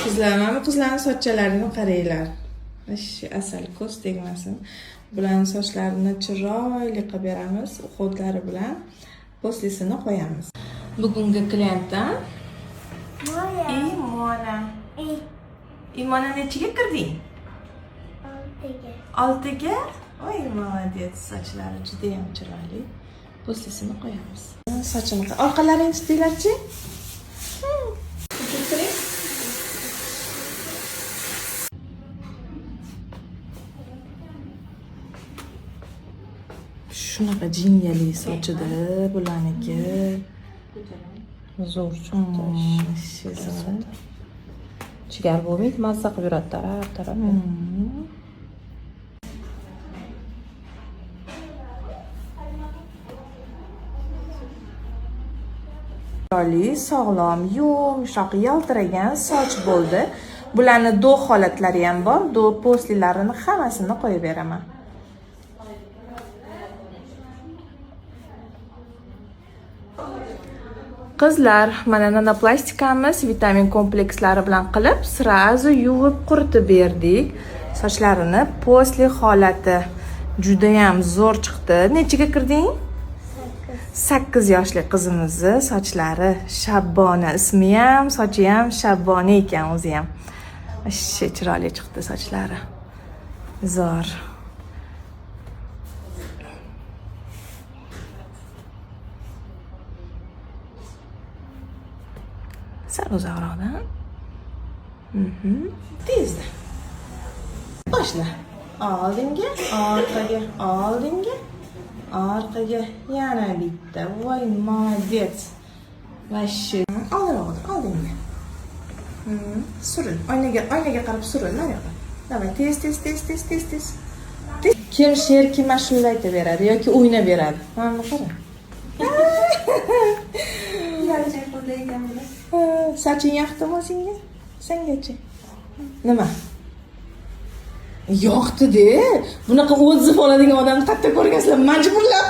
Qizlar, mana qizlarning sochchalarini qaranglar. Asal ko'z tegmasin. Bularning sochlarini chiroyli qilib beramiz. Xo'dlari bilan poslisini qo'yamiz. Bugungi klientdan Imona nechiga kirding? 6ga. Voy, молодец. Sochlari juda ham chiroyli. Poslisini qo'yamiz. Sochini orqalaringizni tutinglar-chi. Shunaqa jingali sochida bularniki. Zo'r chiqdi. Chigar bo'lmaydi, mazza qilib yuradi taraf. Chiroyli, sog'lom, yumshoq, yaltiragan soch bo'ldi. Bularning do holatlari ham bor. Do poslilarini hammasini qo'yib beraman. Qizlar, mana nanoplastikamiz vitamin komplekslari bilan qilib, srazu yuvib quritib berdik. Sochlarini posli holati juda ham zo'r chiqdi. Nechiga kirding? 8 yoshli qizimizni sochlari Shabbona, ismi ham, sochi ham Shabbona ekan o'zi ham. Chiroyli chiqdi sochlari. Zo'r. Sal uzoqroqdan. Tezda. Boshla. Oldinga, orqaga, oldinga, orqaga. Yana bitta. Voy, молодец. Vashi. Oldinga. Suril. Oynaga qarab suril. Mana yoqqa. Davay, tez. Kim sher, kim ashula aytib beradi yoki o'ynab beradi. Mana qara. Soching yoqdimi senga? Sengachi. Nima? Yoqdi-de. Bunaqa o'zib oladigan odamni qayerda ko'rgansizlar? Majburlab.